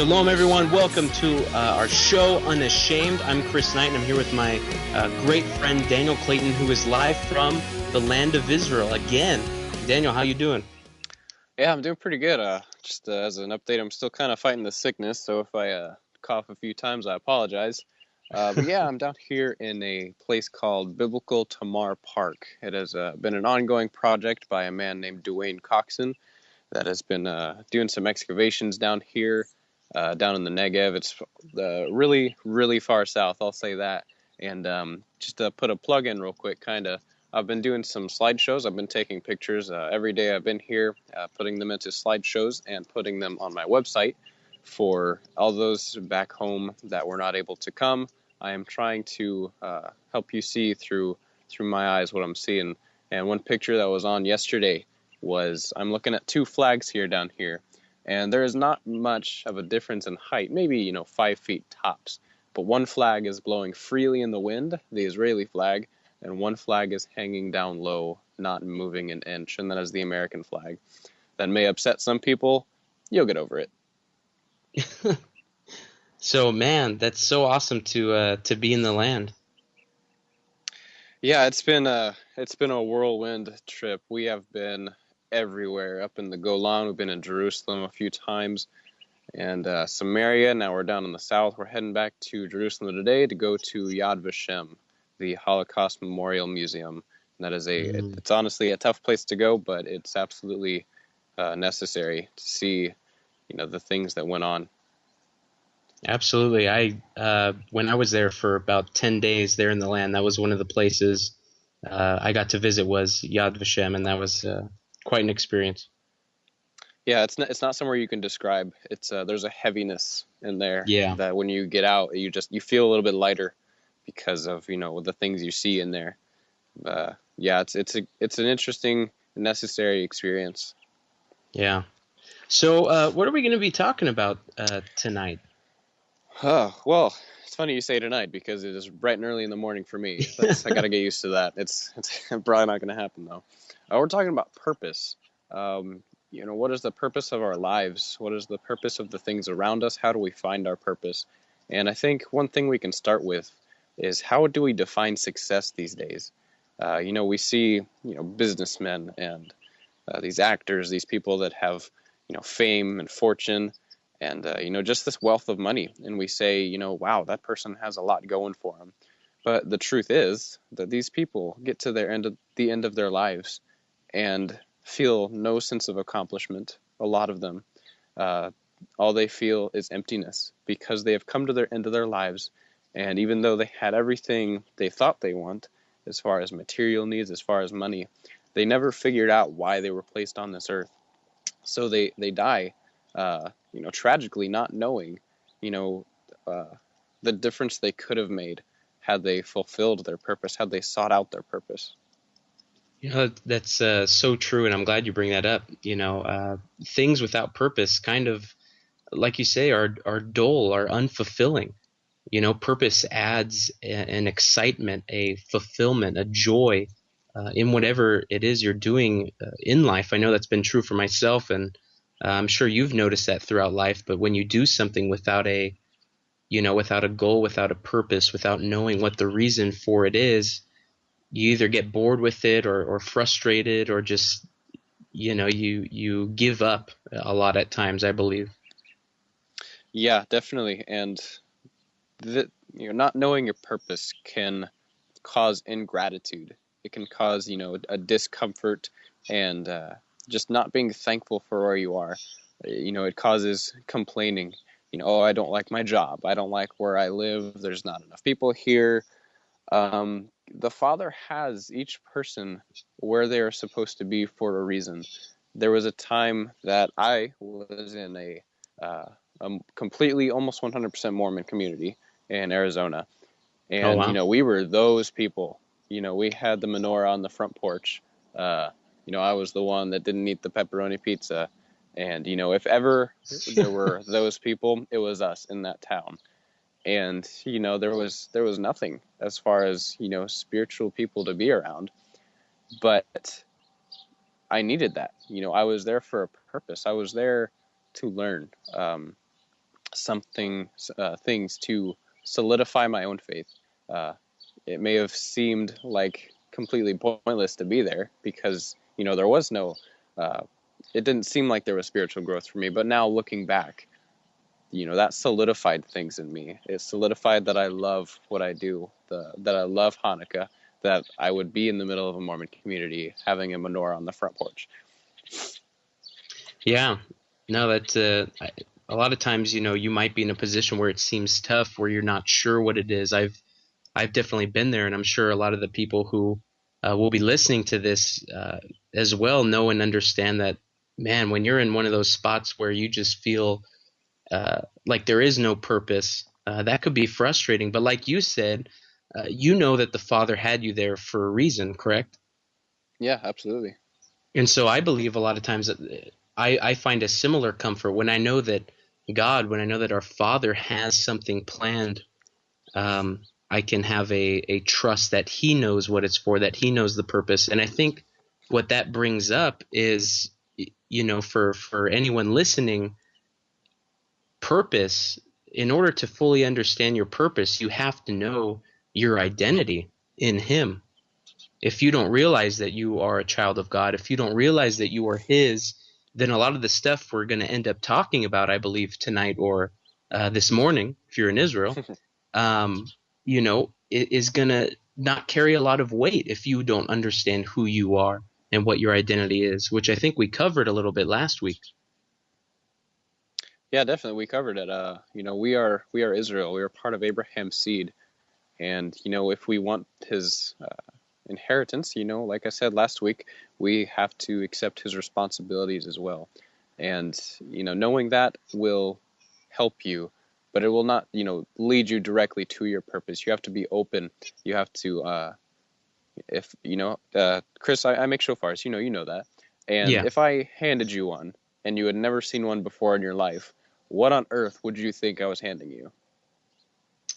Shalom, everyone. Welcome to our show, Unashamed. I'm Chris Knight, and I'm here with my great friend Daniel Clayton, who is live from the land of Israel again. Daniel, how you doing? Yeah, I'm doing pretty good. Just as an update, I'm still kind of fighting the sickness, so if I cough a few times, I apologize. But yeah, I'm down here in a place called Biblical Tamar Park. It has been an ongoing project by a man named Dwayne Coxon that has been doing some excavations down here, down in the Negev. It's really, really far south, I'll say that. And just to put a plug in real quick, I've been doing some slideshows. I've been taking pictures every day I've been here, putting them into slideshows and putting them on my website for all those back home that were not able to come. I am trying to help you see through my eyes what I'm seeing. And one picture that was on yesterday was I'm looking at two flags here down here, and there is not much of a difference in height, maybe 5 feet tops. But one flag is blowing freely in the wind, the Israeli flag, and one flag is hanging down low, not moving an inch, and that is the American flag. That may upset some people. You'll get over it. So, man, that's so awesome to be in the land. Yeah, it's been a whirlwind trip. We have been everywhere. Up in the Golan, we've been in Jerusalem a few times, and Samaria. Now we're down in the south. We're heading back to Jerusalem today to go to Yad Vashem, the Holocaust Memorial Museum. And that is it's honestly a tough place to go, but it's absolutely necessary to see, the things that went on. Absolutely. When I was there for about 10 days there in the land, that was one of the places I got to visit was Yad Vashem, and that was quite an experience. Yeah, it's not somewhere you can describe. It's there's a heaviness in there Yeah. that when you get out, you feel a little bit lighter because of the things you see in there. Yeah, it's an interesting, necessary experience. Yeah. So, what are we going to be talking about tonight? Oh, well, it's funny you say tonight because it is bright and early in the morning for me. I got to get used to that. It's probably not going to happen though. We're talking about purpose. What is the purpose of our lives? What is the purpose of the things around us? How do we find our purpose? And I think one thing we can start with is how do we define success these days? We see, businessmen and these actors, these people that have, fame and fortune and, just this wealth of money. And we say, wow, that person has a lot going for them. But the truth is that these people get to the end of their lives and feel no sense of accomplishment. A lot of them, all they feel is emptiness because they have come to their end of their lives. And even though they had everything they thought they want, as far as material needs, as far as money, they never figured out why they were placed on this earth. So they die, tragically, not knowing, the difference they could have made had they fulfilled their purpose, had they sought out their purpose. Yeah, that's so true, and I'm glad you bring that up. Things without purpose, kind of like you say, are dull, are unfulfilling. Purpose adds an excitement, a fulfillment, a joy in whatever it is you're doing in life. I know that's been true for myself, and I'm sure you've noticed that throughout life. But when you do something without a goal, without a purpose, without knowing what the reason for it is, you either get bored with it or frustrated or just, you give up a lot at times, I believe. Yeah, definitely. And not knowing your purpose can cause ingratitude. It can cause, a discomfort and just not being thankful for where you are. It causes complaining. Oh, I don't like my job. I don't like where I live. There's not enough people here. The Father has each person where they are supposed to be for a reason. There was a time that I was in a completely, almost 100% Mormon community in Arizona. Oh, And, wow. we were those people. We had the menorah on the front porch. I was the one that didn't eat the pepperoni pizza. And, if ever there were those people, it was us in that town. And, there was nothing as far as, spiritual people to be around. But I needed that. I was there for a purpose. I was there to learn. something things to solidify my own faith. Uh, it may have seemed like completely pointless to be there because there was no. Uh, it didn't seem like there was spiritual growth for me, but now looking back, that solidified things in me. It solidified that I love what I do, that I love Hanukkah, that I would be in the middle of a Mormon community having a menorah on the front porch. Yeah, no, that's a lot of times, you might be in a position where it seems tough, where you're not sure what it is. I've definitely been there, and I'm sure a lot of the people who will be listening to this as well know and understand that, man, when you're in one of those spots where you just feel like there is no purpose, that could be frustrating. But like you said, you know that the Father had you there for a reason, correct? Yeah, absolutely. And so I believe a lot of times that I find a similar comfort when I know that when I know that our Father has something planned. I can have a trust that He knows what it's for, that He knows the purpose. And I think what that brings up is, for anyone listening, purpose. In order to fully understand your purpose, you have to know your identity in Him. If you don't realize that you are a child of God, if you don't realize that you are His, then a lot of the stuff we're going to end up talking about, I believe, tonight or this morning, if you're in Israel, um, is going to not carry a lot of weight if you don't understand who you are and what your identity is, which I think we covered a little bit last week. Yeah, definitely. We covered it. We are Israel. We are part of Abraham's seed, and if we want his inheritance, like I said last week, we have to accept his responsibilities as well. And knowing that will help you, but it will not lead you directly to your purpose. You have to be open. You have to if Chris, I make shofars. You know that. And Yeah, if I handed you one and you had never seen one before in your life, what on earth would you think I was handing you?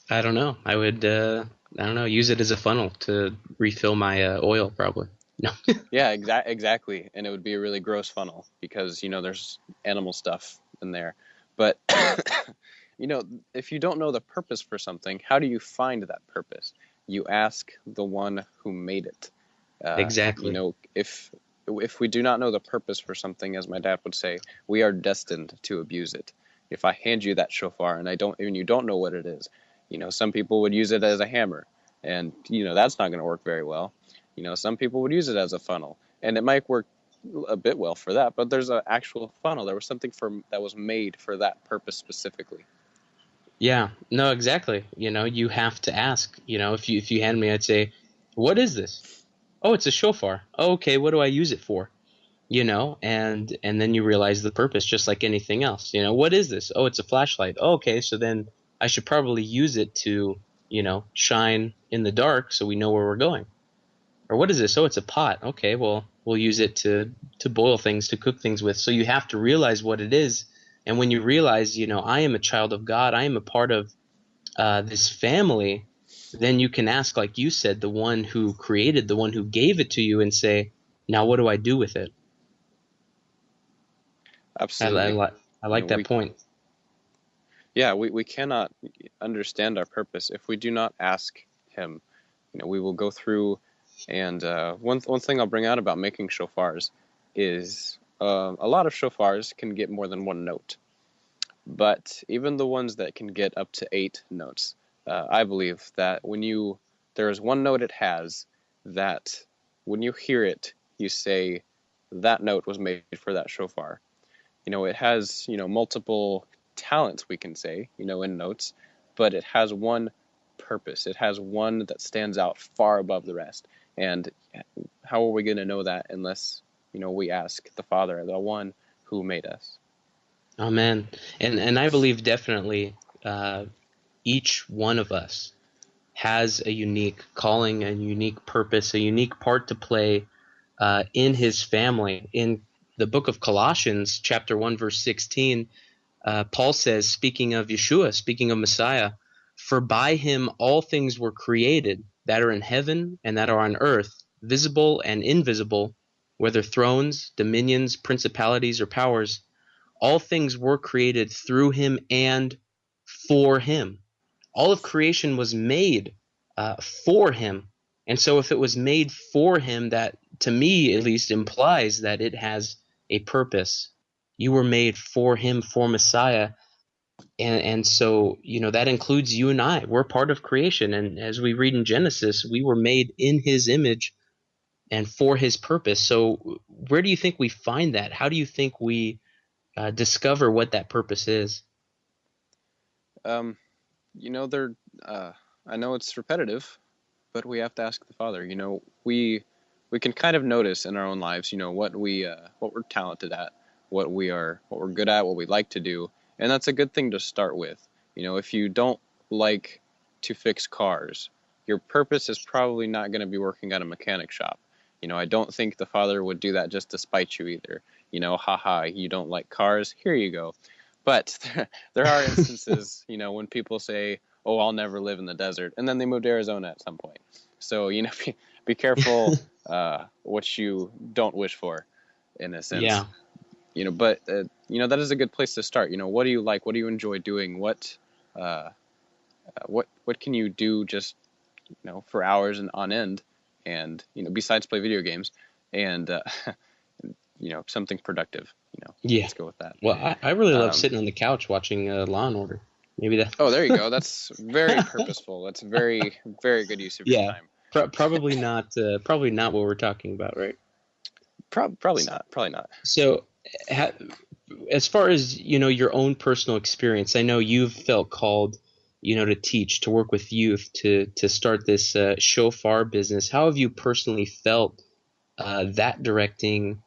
I don't know. I would, I don't know, use it as a funnel to refill my oil, probably. No. Yeah, exactly. And it would be a really gross funnel because there's animal stuff in there. But if you don't know the purpose for something, how do you find that purpose? You ask the one who made it. Uh, Exactly. if we do not know the purpose for something, as my dad would say, we are destined to abuse it. If I hand you that shofar and you don't know what it is, some people would use it as a hammer, and that's not going to work very well. Some people would use it as a funnel, and it might work a bit well for that, but there's an actual funnel. There was something that was made for that purpose specifically. Yeah, no, exactly. You have to ask. If you hand me, I'd say, "What is this?" "Oh, it's a shofar." "Oh, okay, what do I use it for?" And then you realize the purpose, just like anything else. What is this? "Oh, it's a flashlight." "Oh, okay, so then I should probably use it to, shine in the dark so we know where we're going." Or what is this? "Oh, it's a pot." "Okay, well, we'll use it to boil things, to cook things with." So you have to realize what it is. And when you realize, I am a child of God, I am a part of this family, then you can ask, like you said, the one who created, the one who gave it to you, and say, now what do I do with it? I, I, Absolutely. li- I like that We point. Yeah, we cannot understand our purpose if we do not ask him. We will go through, and one thing I'll bring out about making shofars is a lot of shofars can get more than one note, but even the ones that can get up to 8 notes, I believe that there is one note it has that when you hear it, you say that note was made for that shofar. It has multiple talents, we can say, in notes, but it has one purpose. It has one that stands out far above the rest. And how are we going to know that unless we ask the Father, the one who made us? Amen. And I believe definitely each one of us has a unique calling, a unique purpose, a unique part to play in his family. In the book of Colossians, chapter 1, verse 16, Paul says, speaking of Yeshua, speaking of Messiah, "For by him all things were created that are in heaven and that are on earth, visible and invisible, whether thrones, dominions, principalities, or powers. All things were created through him and for him. All of creation was made for him. And so if it was made for him, that to me at least implies that it has a purpose. You were made for him, for Messiah. And so, that includes you and I. We're part of creation. And as we read in Genesis, we were made in his image and for his purpose. So where do you think we find that? How do you think we discover what that purpose is? Um, they're. I know it's repetitive, but we have to ask the Father. We can kind of notice in our own lives, what we're talented at, what we're good at, what we like to do, and that's a good thing to start with. If you don't like to fix cars, your purpose is probably not going to be working at a mechanic shop. I don't think the Father would do that just to spite you either. Haha, you don't like cars, here you go. But there are instances, when people say, "Oh, I'll never live in the desert," and then they move to Arizona at some point. So, be careful what you don't wish for, in a sense. Yeah. But that is a good place to start. What do you like? What do you enjoy doing? Uh, what can you do just for hours and on end, and besides play video games, and something productive. Yeah. Let's go with that. Well, I really love Um, sitting on the couch watching Law and Order. Maybe that. oh, there you go. That's very purposeful. That's very, very good use of your Yeah. time. Probably not. Probably not what we're talking about, right? Probably not. Probably not. So, ha, as far as your own personal experience, I know you've felt called, to teach, to work with youth, to start this shofar business. How have you personally felt that directing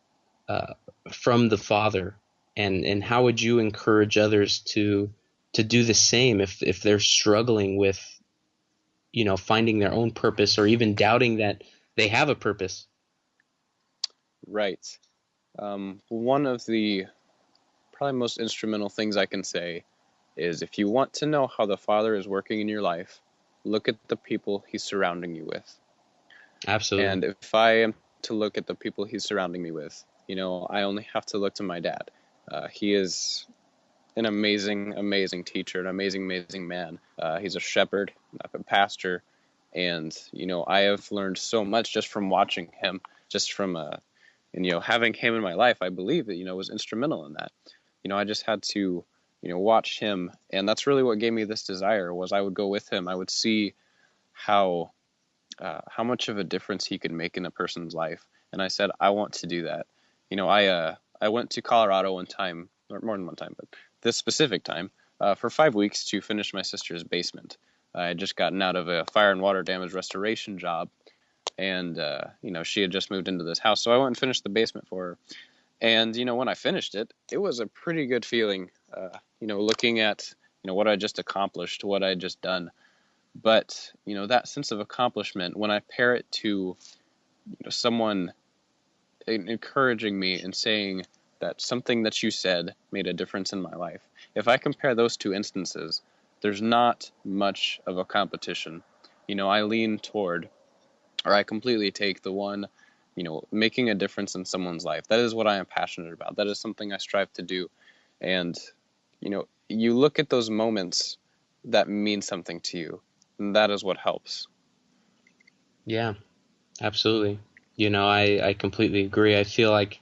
uh, from the Father, and how would you encourage others to do the same if they're struggling with finding their own purpose or even doubting that they have a purpose? Right. One of the probably most instrumental things I can say is if you want to know how the Father is working in your life, look at the people He's surrounding you with. Absolutely. And if I am to look at the people He's surrounding me with, I only have to look to my dad. He is an amazing, amazing teacher, an amazing, amazing man. He's a shepherd, a pastor, and I have learned so much just from watching him, just from and having him in my life. I believe that was instrumental in that. I just had to watch him, and that's really what gave me this desire. Was I would go with him, I would see how much of a difference he could make in a person's life, and I said I want to do that. I went to Colorado one time, or more than one time, but this specific time, for 5 weeks to finish my sister's basement. I had just gotten out of a fire and water damage restoration job, and she had just moved into this house, so I went and finished the basement for her. And when I finished it, it was a pretty good feeling. Looking at what I just accomplished, what I had just done. But that sense of accomplishment, when I pair it to someone encouraging me and saying that something that you said made a difference in my life. If I compare those two instances, there's not much of a competition. I lean toward, or I completely take the one, making a difference in someone's life. That is what I am passionate about. That is something I strive to do. And, you look at those moments that mean something to you, and that is what helps. Yeah, absolutely. I completely agree. I feel like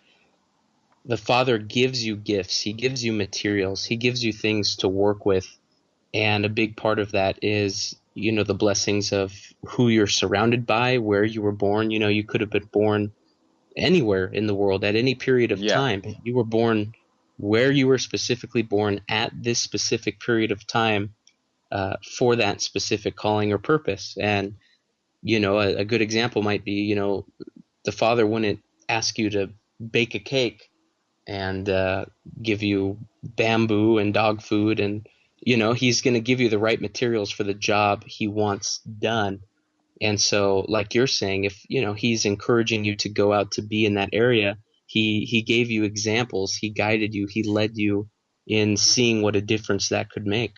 the Father gives you gifts. He gives you materials. He gives you things to work with. And a big part of that is, the blessings of who you're surrounded by, where you were born. You could have been born anywhere in the world at any period of Yeah, time. You were born where you were specifically born at this specific period of time for that specific calling or purpose. And, a good example might be, the Father wouldn't ask you to bake a cake and give you bamboo and dog food, and he's going to give you the right materials for the job he wants done. And so, like you're saying, if he's encouraging you to go out to be in that area, he gave you examples, he guided you, he led you in seeing what a difference that could make.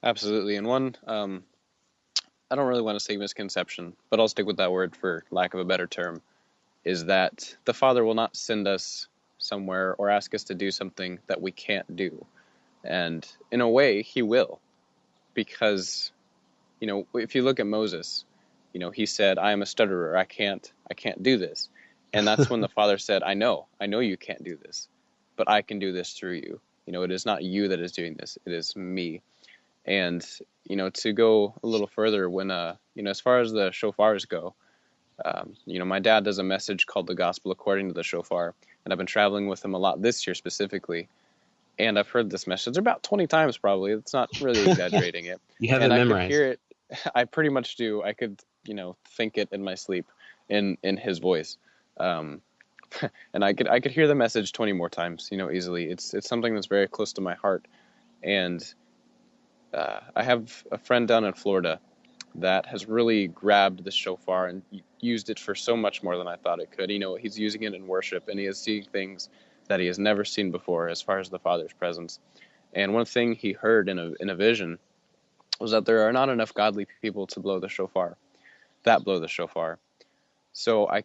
absolutely. And one, I don't really want to say misconception, but I'll stick with that word for lack of a better term, is that the Father will not send us somewhere or ask us to do something that we can't do. And in a way, he will, because, if you look at Moses, he said, I am a stutterer. I can't do this. And that's when the Father said, I know you can't do this, but I can do this through you. It is not you that is doing this. It is me. And, to go a little further, when, as far as the shofars go, my dad does a message called The Gospel According to the Shofar, and I've been traveling with him a lot this year specifically. And I've heard this message about 20 times probably. It's not really exaggerating it. You have it And I could memorized. hear it. I pretty much do. I could, think it in my sleep in his voice. Um, and I could hear the message 20 more times, easily. It's something that's very close to my heart. And I have a friend down in Florida that has really grabbed the shofar and used it for so much more than I thought it could. He's using it in worship, and he is seeing things that he has never seen before as far as the Father's presence. And one thing he heard in a vision was that there are not enough godly people to blow the shofar, that blow the shofar. So I,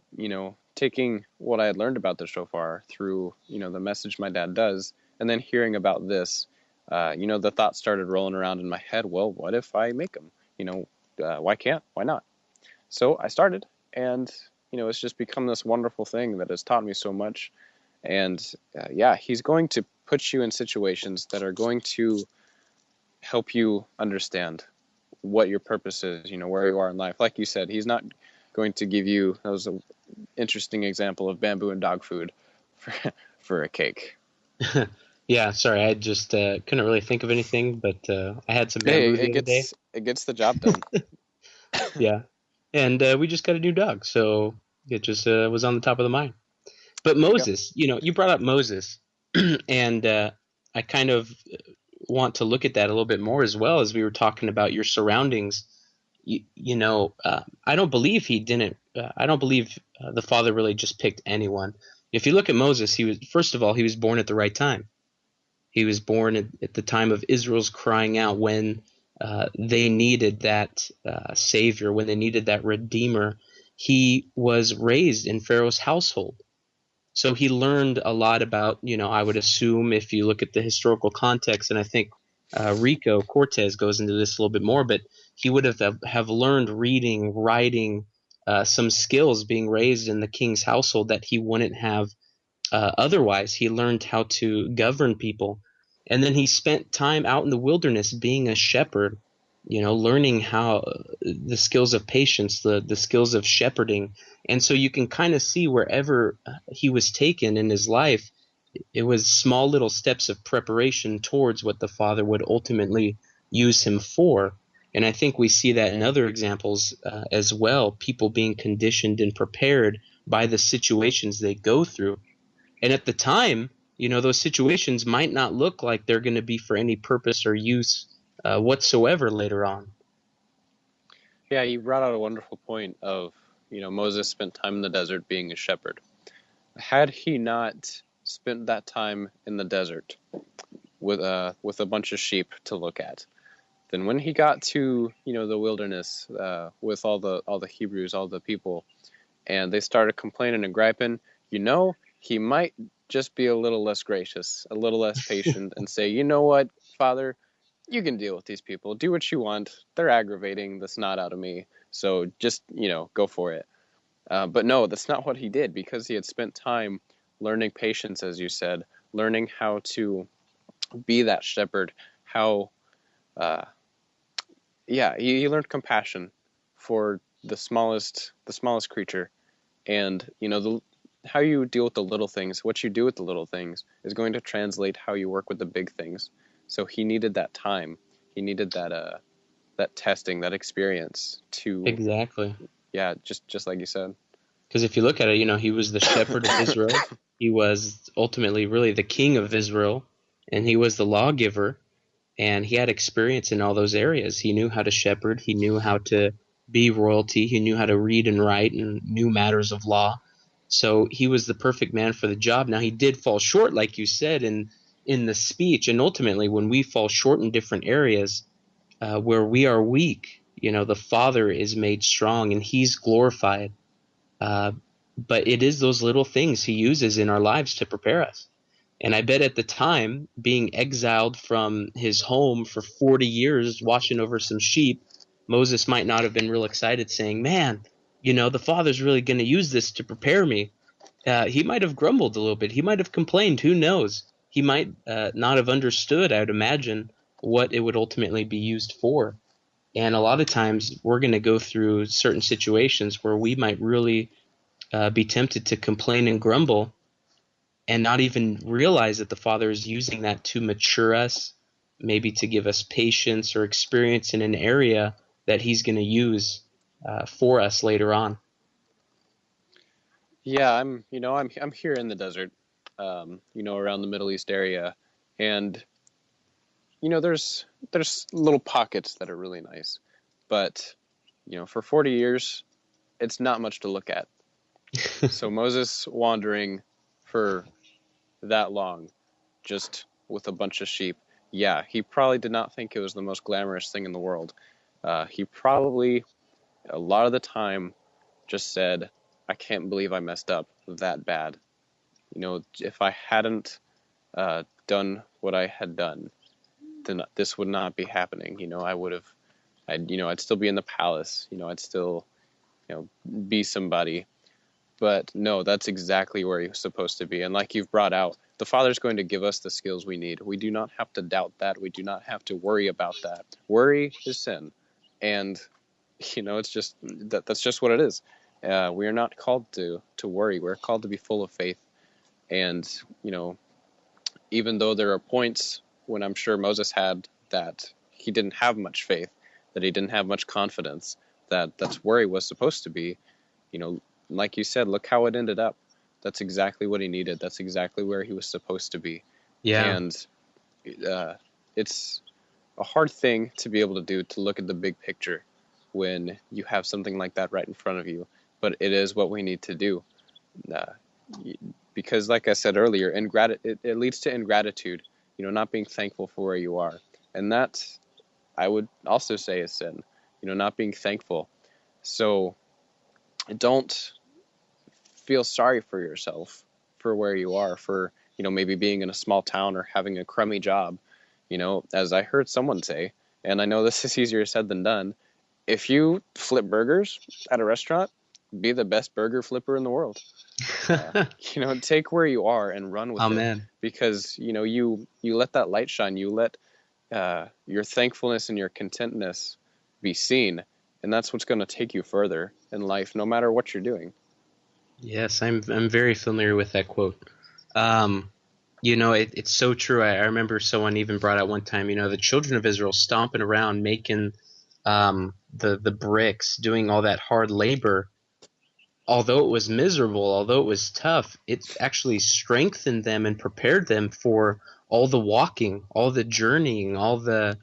taking what I had learned about the shofar through, the message my dad does, and then hearing about this, the thoughts started rolling around in my head. Well, what if I make them? Why not? So I started, and, it's just become this wonderful thing that has taught me so much. And yeah, he's going to put you in situations that are going to help you understand what your purpose is, where you are in life. Like you said, he's not going to give you, that was an interesting example of bamboo and dog food for, for a cake. Yeah, sorry, I just couldn't really think of anything, but I had some Hey, bamboo the other day. it gets the job done. Yeah, and we just got a new dog, so it just was on the top of the mind. But There you go. Moses, you brought up Moses, and I kind of want to look at that a little bit more as well as we were talking about your surroundings. I don't believe he didn't. I don't believe the Father really just picked anyone. If you look at Moses, he was first of all he was born at the right time. He was born at the time of Israel's crying out when they needed that Savior, when they needed that Redeemer. He was raised in Pharaoh's household. So he learned a lot about, I would assume if you look at the historical context, and I think Rico Cortez goes into this a little bit more, but he would have learned reading, writing, some skills being raised in the king's household that he wouldn't have otherwise. He learned how to govern people. And then he spent time out in the wilderness being a shepherd, learning how the skills of patience, the skills of shepherding. And so you can kind of see wherever he was taken in his life, it was small little steps of preparation towards what the Father would ultimately use him for. And I think we see that in other examples as well, people being conditioned and prepared by the situations they go through. And at the time, those situations might not look like they're going to be for any purpose or use whatsoever later on. Yeah, you brought out a wonderful point of, Moses spent time in the desert being a shepherd. Had he not spent that time in the desert with a bunch of sheep to look at, then when he got to, the wilderness with all the Hebrews, all the people, and they started complaining and griping, he might just be a little less gracious, a little less patient, and say, you know what, Father, you can deal with these people. Do what you want. They're aggravating the snot out of me. So just, go for it. But no, that's not what he did, because he had spent time learning patience, as you said, learning how to be that shepherd, how, he learned compassion for the smallest creature. And, how you deal with the little things, what you do with the little things is going to translate how you work with the big things. So he needed that time. He needed that testing, that experience to, Exactly. yeah, just like you said. Because if you look at it, he was the shepherd of Israel. He was ultimately really the king of Israel, and he was the lawgiver, and he had experience in all those areas. He knew how to shepherd. He knew how to be royalty. He knew how to read and write and knew matters of law. So he was the perfect man for the job. Now, he did fall short, like you said, in the speech. And ultimately, when we fall short in different areas where we are weak, the Father is made strong and he's glorified. But it is those little things he uses in our lives to prepare us. And I bet at the time, being exiled from his home for 40 years, watching over some sheep, Moses might not have been real excited, saying, "Man, the Father's really going to use this to prepare me." He might have grumbled a little bit. He might have complained. Who knows? He might not have understood, I would imagine, what it would ultimately be used for. And a lot of times we're going to go through certain situations where we might really be tempted to complain and grumble and not even realize that the Father is using that to mature us, maybe to give us patience or experience in an area that He's going to use for us later on. Yeah, I'm here in the desert, around the Middle East area, and there's little pockets that are really nice, but for 40 years, it's not much to look at. So Moses wandering for that long, just with a bunch of sheep, yeah, he probably did not think it was the most glamorous thing in the world. He probably, a lot of the time, just said, "I can't believe I messed up that bad. If I hadn't done what I had done, then this would not be happening. I would have, I'd still be in the palace. I'd still, be somebody." But no, that's exactly where he was supposed to be. And like you've brought out, the Father's going to give us the skills we need. We do not have to doubt that. We do not have to worry about that. Worry is sin. And, it's just, that's just what it is. We are not called to worry. We're called to be full of faith. And, even though there are points when I'm sure Moses had that he didn't have much faith, that he didn't have much confidence, that's where he was supposed to be, like you said, look how it ended up. That's exactly what he needed. That's exactly where he was supposed to be. Yeah. And it's a hard thing to be able to do, to look at the big picture when you have something like that right in front of you. But it is what we need to do. Because like I said earlier, it leads to ingratitude, not being thankful for where you are. And that, I would also say, is sin, not being thankful. So don't feel sorry for yourself for where you are, for, maybe being in a small town or having a crummy job. As I heard someone say, and I know this is easier said than done, if you flip burgers at a restaurant, be the best burger flipper in the world. Take where you are and run with it. Amen. Because, you let that light shine. You let your thankfulness and your contentness be seen. And that's what's going to take you further in life, no matter what you're doing. Yes, I'm very familiar with that quote. It's so true. I remember someone even brought out one time, the children of Israel stomping around making the bricks, doing all that hard labor. Although it was miserable, although it was tough, it actually strengthened them and prepared them for all the walking, all the journeying, all the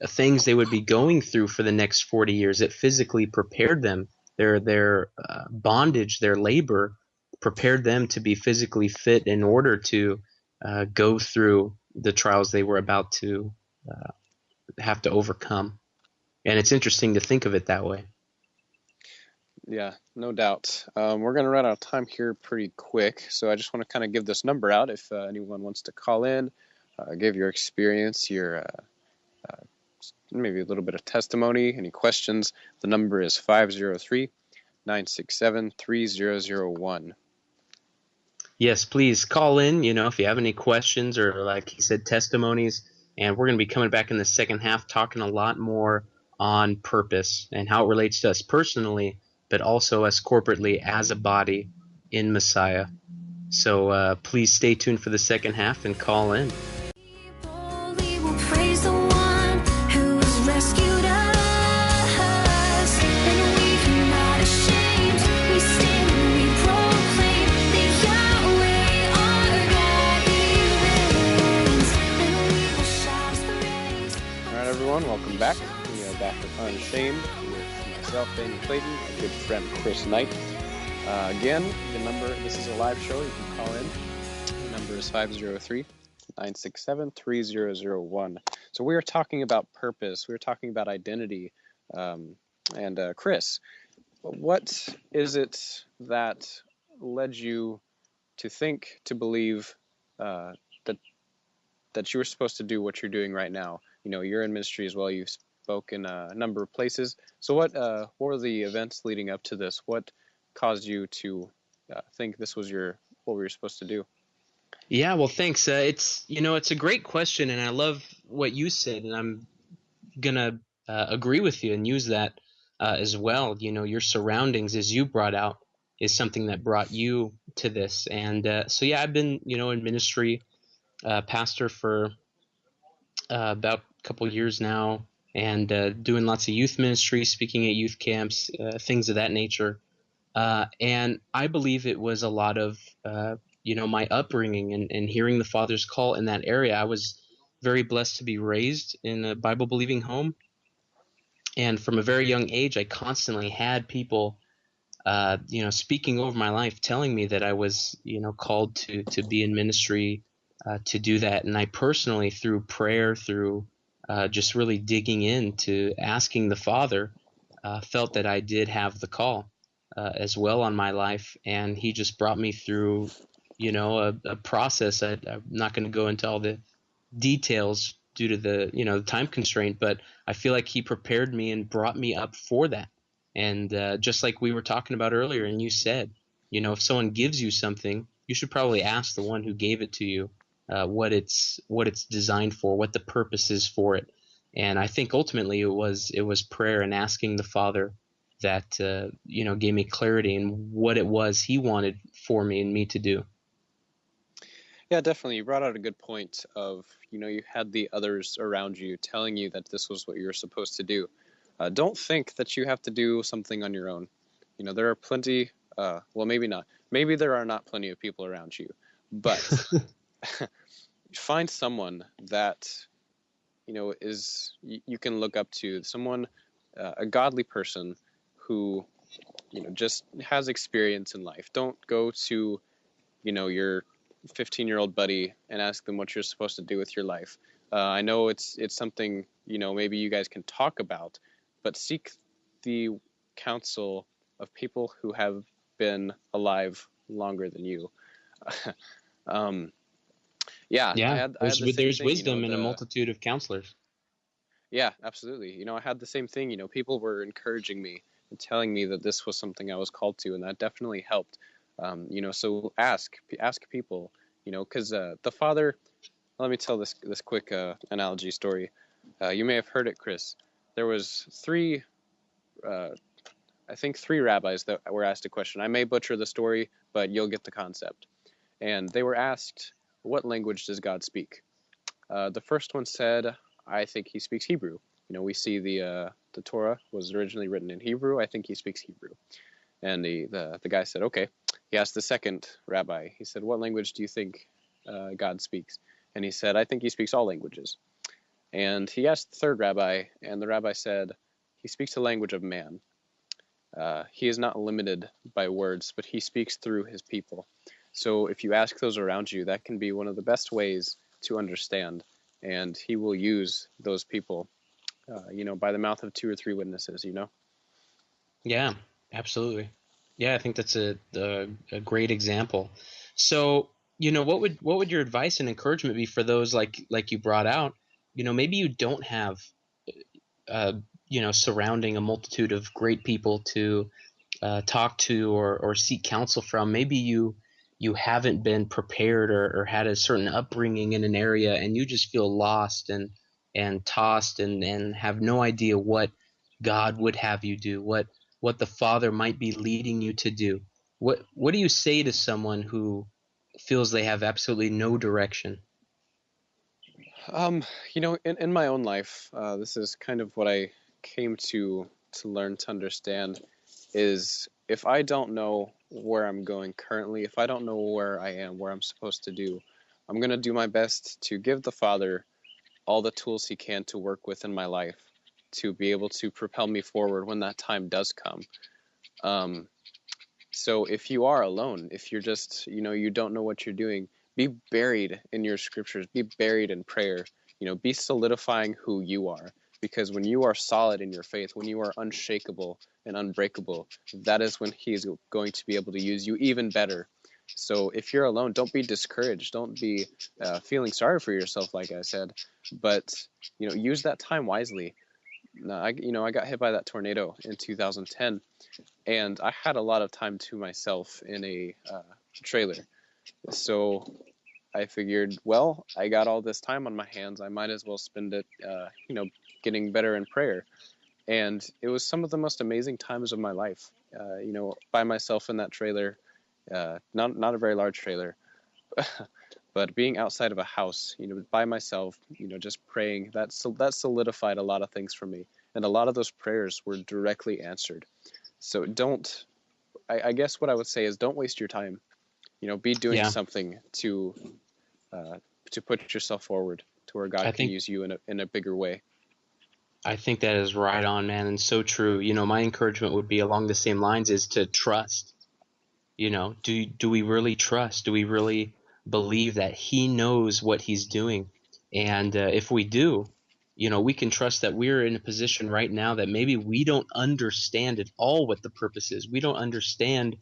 things they would be going through for the next 40 years. It physically prepared them. Their bondage, their labor, prepared them to be physically fit in order to go through the trials they were about to have to overcome. And it's interesting to think of it that way. Yeah, no doubt. We're going to run out of time here pretty quick, so I just want to kind of give this number out if anyone wants to call in, give your experience, your maybe a little bit of testimony, any questions. The number is 503-967-3001. Yes, please call in, if you have any questions or, like he said, testimonies. And we're going to be coming back in the second half talking a lot more on purpose and how it relates to us personally, but also us corporately as a body in Messiah. So please stay tuned for the second half and call in. Welcome back. We are back with Unashamed with myself, Clayton, and good friend Chris Knight. Again, this is a live show. You can call in. The number is 503-967-3001. So we are talking about purpose. We are talking about identity. And Chris, what is it that led you to think, to believe that you were supposed to do what you're doing right now. You're in ministry as well. You've spoken a number of places. So what were the events leading up to this? What caused you to think this was what we were supposed to do? Yeah, well, thanks. It's a great question, and I love what you said, and I'm gonna agree with you and use that as well. Your surroundings, as you brought out, is something that brought you to this. And so, yeah, I've been, in ministry, pastor for about a couple years now, and doing lots of youth ministry, speaking at youth camps, things of that nature. And I believe it was a lot of, my upbringing and hearing the Father's call in that area. I was very blessed to be raised in a Bible believing home. And from a very young age, I constantly had people, speaking over my life, telling me that I was, called to be in ministry, to do that. And I personally, through prayer, through just really digging into asking the Father, felt that I did have the call as well on my life. And He just brought me through, a process. I'm not going to go into all the details due to the time constraint, but I feel like He prepared me and brought me up for that. And just like we were talking about earlier, and you said, if someone gives you something, you should probably ask the one who gave it to you what it's designed for, what the purpose is for it. And I think ultimately it was prayer and asking the Father that gave me clarity in what it was He wanted for me and me to do. Yeah, definitely. You brought out a good point of, you had the others around you telling you that this was what you were supposed to do. Don't think that you have to do something on your own. There are plenty, well, maybe not. Maybe there are not plenty of people around you, but find someone that, you can look up to, someone, a godly person who, just has experience in life. Don't go to, your 15-year-old buddy and ask them what you're supposed to do with your life. I know it's something, maybe you guys can talk about, but seek the counsel of people who have been alive longer than you. Yeah, I Yeah, had the same there's thing, wisdom in a multitude of counselors. yeah, absolutely. I had the same thing, people were encouraging me and telling me that this was something I was called to, and that definitely helped. So ask people, because the Father, let me tell this quick analogy story. You may have heard it, Chris. There was I think three rabbis that were asked a question. I may butcher the story, but you'll get the concept. And they were asked, what language does God speak? The first one said, I think He speaks Hebrew. We see the Torah was originally written in Hebrew. I think He speaks Hebrew. And the guy said, okay. He asked the second rabbi. He said, what language do you think God speaks? And he said, I think He speaks all languages. And he asked the third rabbi, and the rabbi said, He speaks the language of man. He is not limited by words, but He speaks through His people. So if you ask those around you, that can be one of the best ways to understand. And He will use those people, by the mouth of 2 or 3 witnesses, Yeah, absolutely. Yeah, I think that's a great example. So, what would your advice and encouragement be for those like you brought out? Maybe you don't have uh, surrounding a multitude of great people to talk to or seek counsel from. Maybe you haven't been prepared or had a certain upbringing in an area, and you just feel lost and tossed and have no idea what God would have you do, what the Father might be leading you to do. What do you say to someone who feels they have absolutely no direction? In my own life, this is kind of what I came to learn to understand is if I don't know where I'm going currently, if I don't know where I am, where I'm supposed to do, I'm going to do my best to give the Father all the tools He can to work with in my life to be able to propel me forward when that time does come. So if you are alone, if you're just, you don't know what you're doing, be buried in your scriptures, be buried in prayer, be solidifying who you are. Because when you are solid in your faith, when you are unshakable and unbreakable, that is when He's going to be able to use you even better. So if you're alone, don't be discouraged. Don't be feeling sorry for yourself, like I said, but use that time wisely. I got hit by that tornado in 2010, and I had a lot of time to myself in a trailer. So I figured, well, I got all this time on my hands. I might as well spend it, getting better in prayer. And it was some of the most amazing times of my life. By myself in that trailer, not a very large trailer, but being outside of a house, by myself, just praying. That solidified a lot of things for me, and a lot of those prayers were directly answered. So don't. I guess what I would say is don't waste your time. Be doing Yeah, something uh, to put yourself forward to where God I can think use you in a bigger way. I think that is right on, man, and so true. My encouragement would be along the same lines is to trust. Do we really trust? Do we really believe that he knows what he's doing? And if we do, we can trust that we're in a position right now that maybe we don't understand at all what the purpose is. We don't understand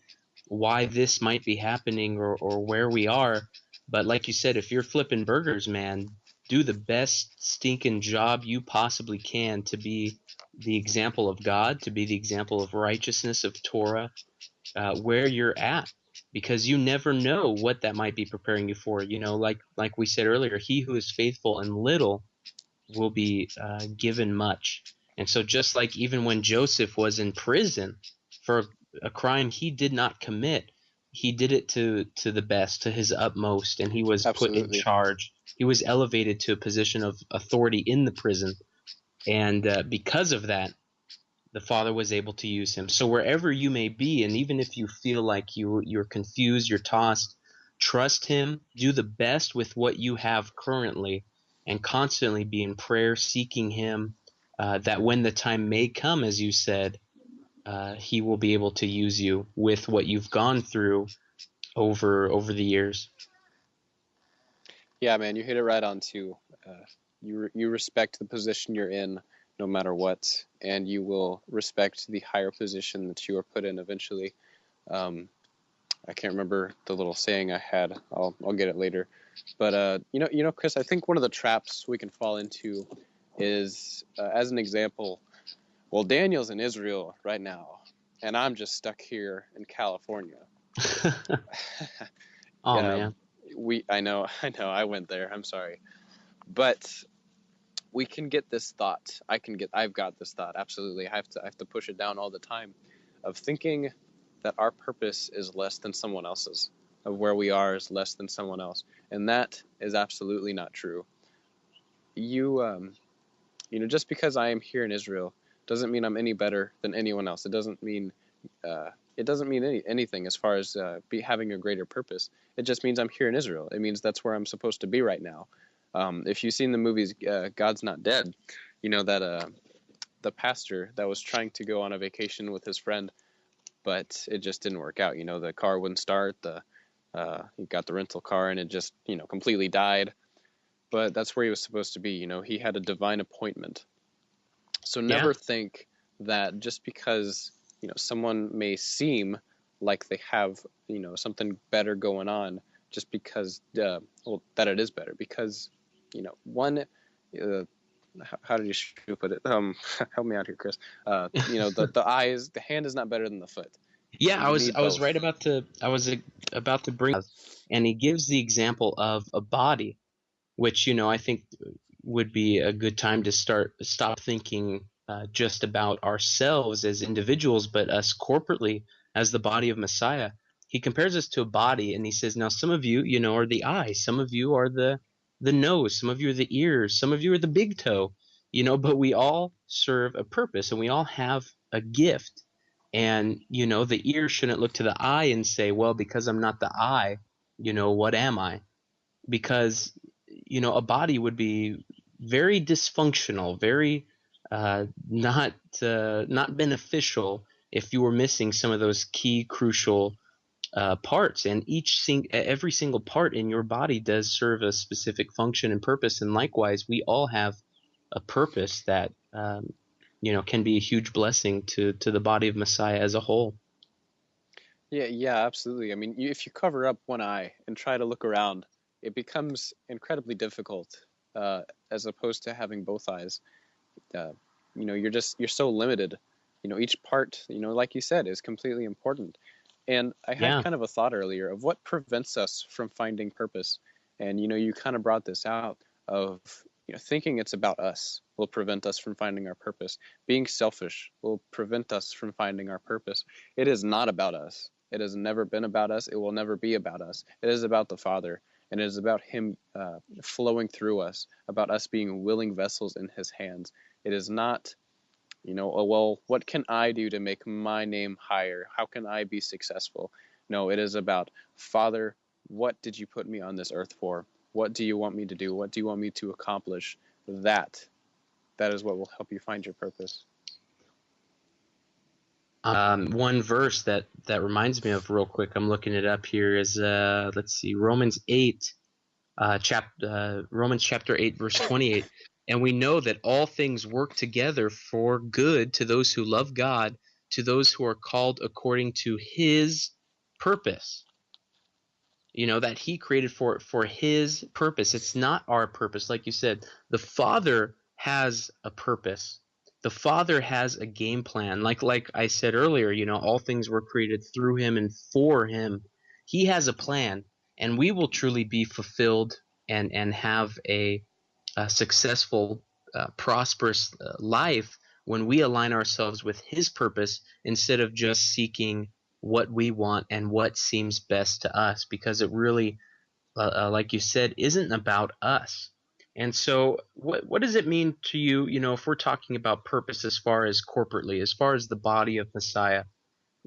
why this might be happening or where we are. But like you said, if you're flipping burgers, man, do the best stinking job you possibly can to be the example of God, to be the example of righteousness, of Torah, where you're at, because you never know what that might be preparing you for. Like we said earlier, he who is faithful in little will be given much. And so just like even when Joseph was in prison for a crime he did not commit, he did it to the best, to his utmost, and he was put in Absolutely. charge. He was elevated to a position of authority in the prison, and because of that, the Father was able to use him. So wherever you may be, and even if you feel like you're confused, you're tossed, trust him, do the best with what you have currently, and constantly be in prayer, seeking him, that when the time may come, as you said, he will be able to use you with what you've gone through over the years. Yeah, man, you hit it right on too. You respect the position you're in, no matter what, and you will respect the higher position that you are put in eventually. Um, I can't remember the little saying I had. I'll get it later. But Chris, I think one of the traps we can fall into is, as an example, well, Daniel's in Israel right now, and I'm just stuck here in California. Oh Yeah, man. I know, I went there. I'm sorry, but we can get this thought. I've got this thought. Absolutely, I have to push it down all the time, of thinking that our purpose is less than someone else's, of where we are is less than someone else, and that is absolutely not true. You, just because I am here in Israel doesn't mean I'm any better than anyone else. It doesn't mean anything as far as having a greater purpose. It just means I'm here in Israel. It means that's where I'm supposed to be right now. If you've seen the movies God's Not Dead, you know that the pastor that was trying to go on a vacation with his friend, but it just didn't work out. The car wouldn't start. He got the rental car and it just completely died. But that's where he was supposed to be. He had a divine appointment. So Yeah. never think that just because someone may seem like they have something better going on, just because that it is better, because one how did you put it, help me out here, Chris. The hand is not better than the foot. Yeah, I You was need I was both. right about to bring, and he gives the example of a body, which I think would be a good time to stop thinking just about ourselves as individuals, but us corporately as the body of Messiah. He compares us to a body, and he says, now some of you, are the eye, some of you are the nose, some of you are the ears, some of you are the big toe, but we all serve a purpose, and we all have a gift. And the ear shouldn't look to the eye and say, well, because I'm not the eye, what am I? Because a body would be very dysfunctional, very not beneficial if you were missing some of those key crucial parts. And every single part in your body does serve a specific function and purpose. And likewise, we all have a purpose that can be a huge blessing to the body of Messiah as a whole. Yeah, yeah, absolutely. I mean, if you cover up one eye and try to look around, it becomes incredibly difficult, as opposed to having both eyes. Uh, you're so limited. Each part, like you said, is completely important. And I had Yeah. kind of a thought earlier of what prevents us from finding purpose. And you kind of brought this out of thinking it's about us will prevent us from finding our purpose. Being selfish will prevent us from finding our purpose. It is not about us. It has never been about us. It will never be about us. It is about the Father, and it is about Him flowing through us, about us being willing vessels in His hands. It is not, oh, well, what can I do to make my name higher? How can I be successful? No, it is about, Father, what did you put me on this earth for? What do you want me to do? What do you want me to accomplish? That that is what will help you find your purpose. One verse that reminds me of real quick, I'm looking it up here, is let's see, Romans chapter 8 verse 28. And we know that all things work together for good to those who love God, to those who are called according to His purpose. That He created for His purpose. It's not our purpose. Like you said, the Father has a purpose. The Father has a game plan. Like I said earlier, all things were created through Him and for Him. He has a plan, and we will truly be fulfilled and have a successful, prosperous life when we align ourselves with His purpose instead of just seeking what we want and what seems best to us, because it really, like you said, isn't about us. And so, what does it mean to you? If we're talking about purpose as far as corporately, as far as the body of Messiah,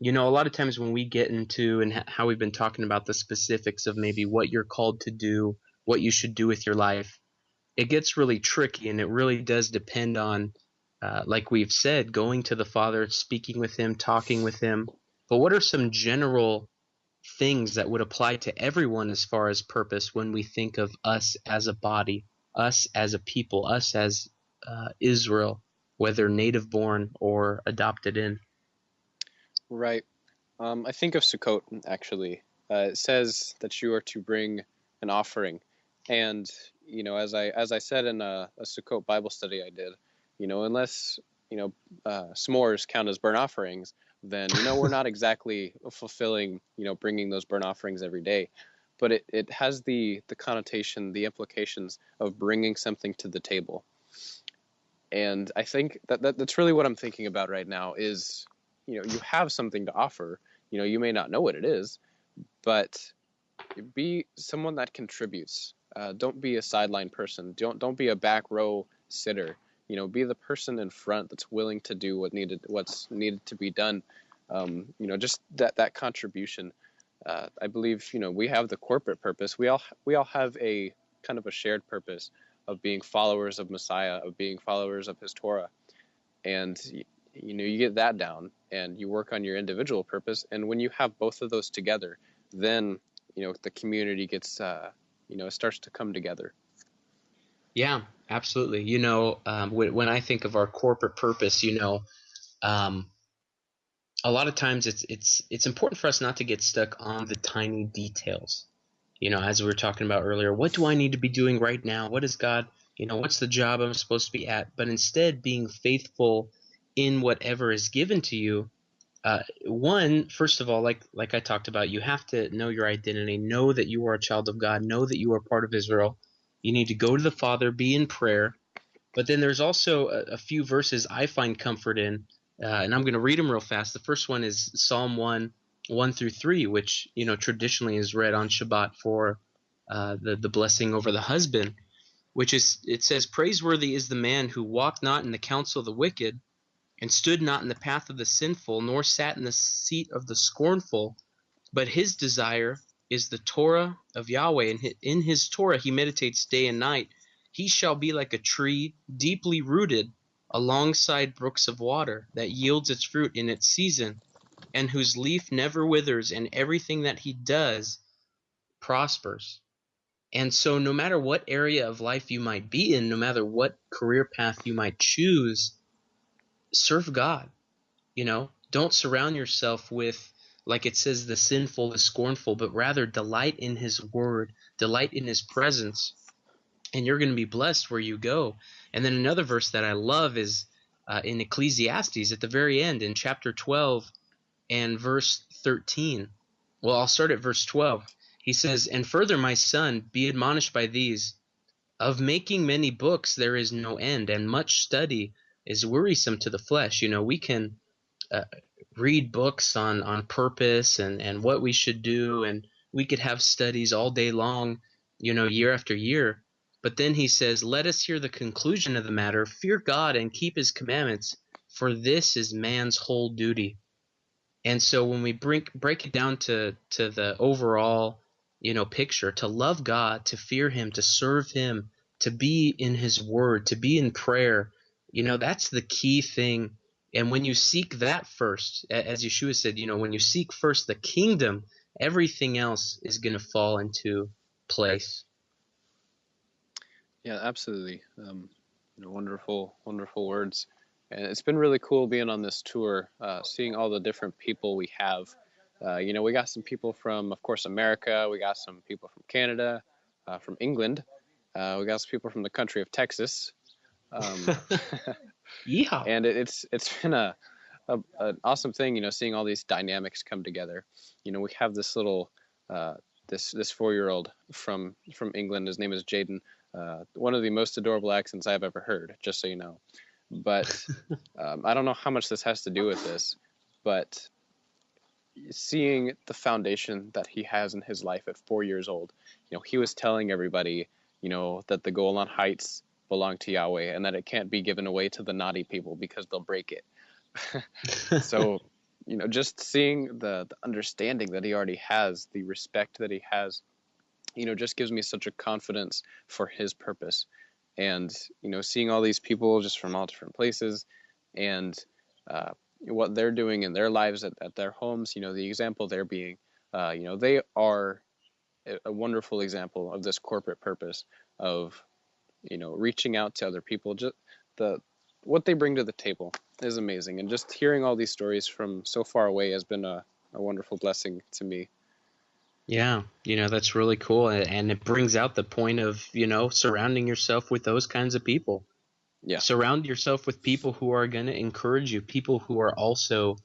a lot of times when we get into and how we've been talking about the specifics of maybe what you're called to do, what you should do with your life, it gets really tricky, and it really does depend on, like we've said, going to the Father, speaking with Him, talking with Him. But what are some general things that would apply to everyone as far as purpose when we think of us as a body, us as a people, us as Israel, whether native born or adopted in? Right. I think of Sukkot actually. It says that you are to bring an offering, and as I said in a Sukkot Bible study I did, unless s'mores count as burnt offerings, then we're not exactly fulfilling bringing those burnt offerings every day. But it has the connotation, the implications of bringing something to the table. And I think that's really what I'm thinking about right now is, you have something to offer. You may not know what it is, but be someone that contributes. Don't be a sideline person. Don't be a back row sitter. Be the person in front that's willing to do what's needed to be done. Just that contribution. I believe we have the corporate purpose. We all have a kind of a shared purpose of being followers of Messiah, of being followers of His Torah, and you get that down, and you work on your individual purpose. And when you have both of those together, then the community gets it starts to come together. Yeah, absolutely. When I think of our corporate purpose, um, a lot of times it's important for us not to get stuck on the tiny details. As we were talking about earlier, what do I need to be doing right now? What is God, what's the job I'm supposed to be at? But instead, being faithful in whatever is given to you. First of all, like I talked about, you have to know your identity, know that you are a child of God, know that you are part of Israel. You need to go to the Father, be in prayer. But then there's also a few verses I find comfort in, and I'm going to read them real fast. The first one is Psalm 1 through 3, which traditionally is read on Shabbat for the blessing over the husband, it says, "Praiseworthy is the man who walked not in the counsel of the wicked, and stood not in the path of the sinful, nor sat in the seat of the scornful, but his desire is the Torah of Yahweh, and in his Torah he meditates day and night. He shall be like a tree deeply rooted alongside brooks of water, that yields its fruit in its season, and whose leaf never withers, and everything that he does prospers." And so no matter what area of life you might be in, no matter what career path you might choose, serve God. Don't surround yourself with like it says, the sinful, the scornful, but rather delight in his word, delight in his presence, and you're going to be blessed where you go. And then another verse that I love is in Ecclesiastes at the very end in chapter 12 and verse 13. Well, I'll start at verse 12. He says, "And further, my son, be admonished by these. Of making many books there is no end, and much study is wearisome to the flesh." We can uh, read books on purpose and what we should do, and we could have studies all day long, year after year. But then he says, "Let us hear the conclusion of the matter. Fear God and keep his commandments, for this is man's whole duty." And so when we break it down to the overall, picture, to love God, to fear him, to serve him, to be in his word, to be in prayer, that's the key thing. And when you seek that first, as Yeshua said, when you seek first the kingdom, everything else is going to fall into place. Yeah, absolutely. Wonderful, wonderful words. And it's been really cool being on this tour, seeing all the different people we have. We got some people from, of course, America. We got some people from Canada, from England. We got some people from the country of Texas. Yeehaw. And it's been an awesome thing, seeing all these dynamics come together. We have this little this 4-year-old from England. His name is Jaden. One of the most adorable accents I've ever heard, just so you know. But I don't know how much this has to do with this, but seeing the foundation that he has in his life at 4 years old, he was telling everybody, that the Golan Heights belong to Yahweh and that it can't be given away to the naughty people because they'll break it. So, just seeing the understanding that he already has, the respect that he has, just gives me such a confidence for his purpose. And, seeing all these people just from all different places and what they're doing in their lives at their homes, the example they're being, they are a wonderful example of this corporate purpose of, reaching out to other people. Just what they bring to the table is amazing. And just hearing all these stories from so far away has been a wonderful blessing to me. Yeah, that's really cool. And it brings out the point of, surrounding yourself with those kinds of people. Yeah. Surround yourself with people who are going to encourage you, people who are also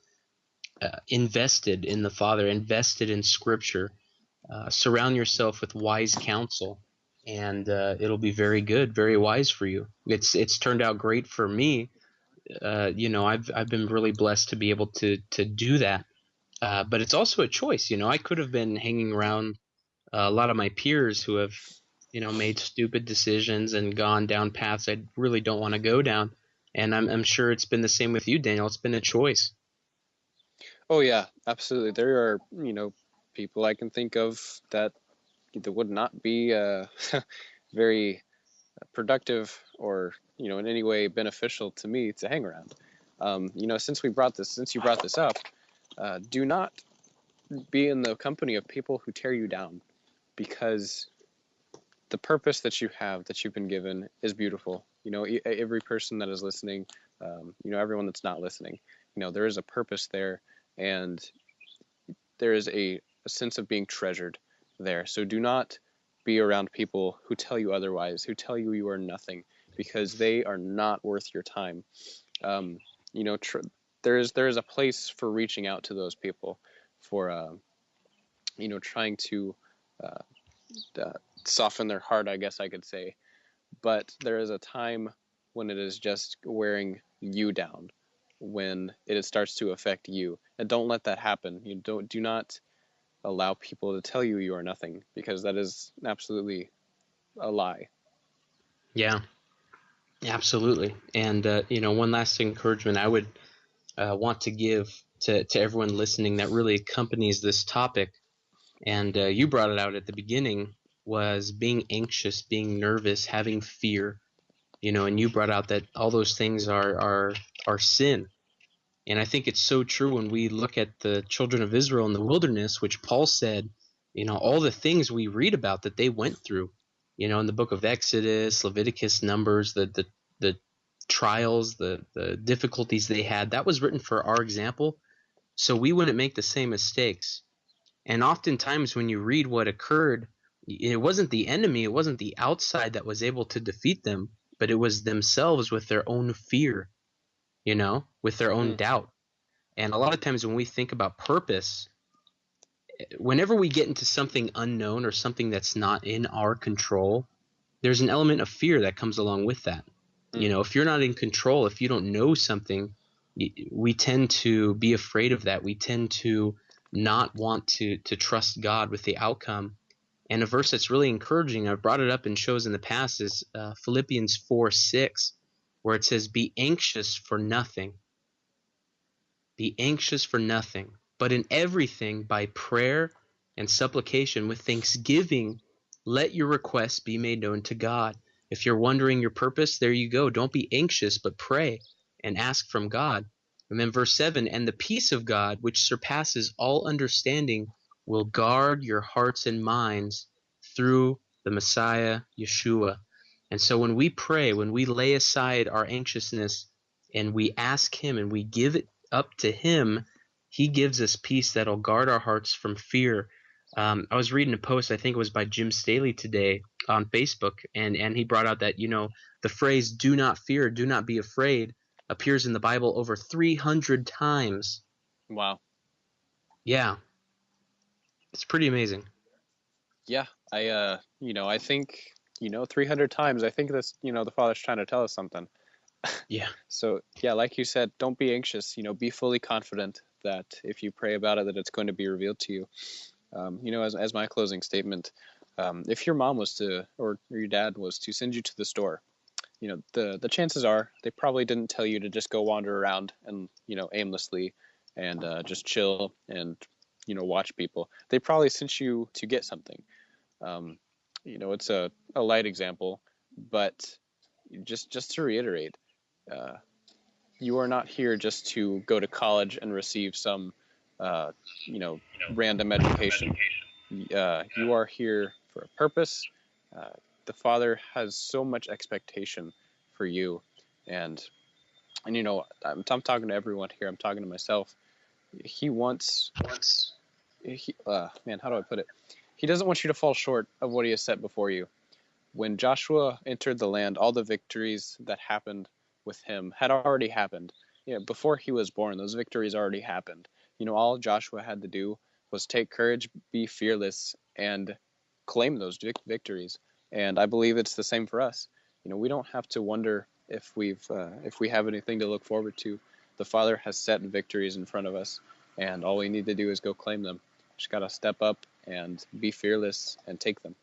invested in the Father, invested in Scripture. Surround yourself with wise counsel, and it'll be very good, very wise for you. It's turned out great for me. I've been really blessed to be able to do that. But it's also a choice. I could have been hanging around a lot of my peers who have, made stupid decisions and gone down paths I really don't want to go down. And I'm sure it's been the same with you, Daniel. It's been a choice. Oh yeah, absolutely. There are, people I can think of that would not be very productive or, in any way beneficial to me to hang around. Since you brought this up, do not be in the company of people who tear you down, because the purpose that you have, that you've been given, is beautiful. Every person that is listening, everyone that's not listening, there is a purpose there, and there is a sense of being treasured there. So do not be around people who tell you otherwise, who tell you you are nothing, because they are not worth your time. There is a place for reaching out to those people, for trying to soften their heart, I guess I could say. But there is a time when it is just wearing you down, when it starts to affect you, and don't let that happen. Do not allow people to tell you are nothing, because that is absolutely a lie. Yeah, absolutely. And one last encouragement I would want to give to everyone listening that really accompanies this topic, and you brought it out at the beginning, was being anxious, being nervous, having fear. And you brought out that all those things are sin. And I think it's so true when we look at the children of Israel in the wilderness, which Paul said, all the things we read about that they went through, in the book of Exodus, Leviticus, Numbers, the trials, the difficulties they had, that was written for our example. so we wouldn't make the same mistakes. And oftentimes when you read what occurred, it wasn't the enemy, it wasn't the outside that was able to defeat them, but it was themselves with their own fear, with their own Mm. doubt. And a lot of times when we think about purpose, whenever we get into something unknown or something that's not in our control, there's an element of fear that comes along with that. Mm. If you're not in control, if you don't know something, we tend to be afraid of that. We tend to not want to trust God with the outcome. And a verse that's really encouraging, I've brought it up in shows in the past, is Philippians 4:6, where it says, "Be anxious for nothing. Be anxious for nothing, but in everything by prayer and supplication with thanksgiving, let your requests be made known to God." If you're wondering your purpose, there you go. Don't be anxious, but pray and ask from God. And then verse 7, "And the peace of God, which surpasses all understanding, will guard your hearts and minds through the Messiah, Yeshua." And so when we pray, when we lay aside our anxiousness and we ask Him and we give it up to Him, He gives us peace that'll guard our hearts from fear. I was reading a post, I think it was by Jim Staley today on Facebook, and he brought out that, the phrase "do not fear, do not be afraid" appears in the Bible over 300 times. Wow. Yeah. It's pretty amazing. Yeah, I think, 300 times, I think that's, the Father's trying to tell us something. Yeah. So, yeah, like you said, don't be anxious, be fully confident that if you pray about it, that it's going to be revealed to you. As my closing statement, if your mom was to, or your dad was to send you to the store, the chances are they probably didn't tell you to just go wander around and, aimlessly and just chill and, watch people. They probably sent you to get something. It's a light example, but just to reiterate, you are not here just to go to college and receive some, random education. You are here for a purpose. The Father has so much expectation for you, and I'm talking to everyone here. I'm talking to myself. He wants, man, how do I put it? He doesn't want you to fall short of what He has set before you. When Joshua entered the land, all the victories that happened with him had already happened. Before he was born, those victories already happened. All Joshua had to do was take courage, be fearless, and claim those victories. And I believe it's the same for us. We don't have to wonder if we have anything to look forward to. The Father has set victories in front of us, and all we need to do is go claim them. Just got to step up and be fearless and take them.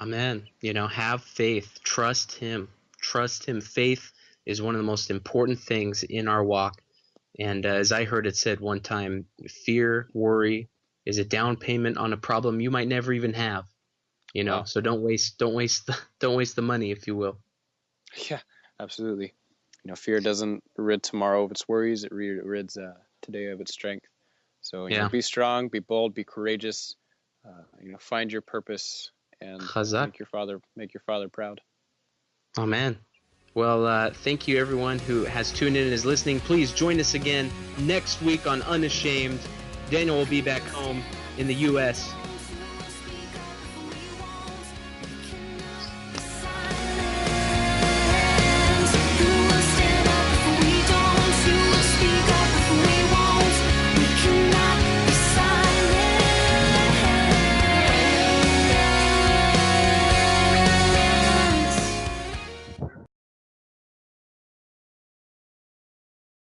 Amen. Have faith. Trust Him. Trust Him. Faith is one of the most important things in our walk. And as I heard it said one time, fear, worry is a down payment on a problem you might never even have. Wow. So don't waste the money, if you will. Yeah, absolutely. Fear doesn't rid tomorrow of its worries. It rids today of its strength. So be strong, be bold, be courageous. Find your purpose and Chazak. make your father proud. Amen. Well, thank you everyone who has tuned in and is listening. Please join us again next week on Unashamed. Daniel will be back home in the U.S.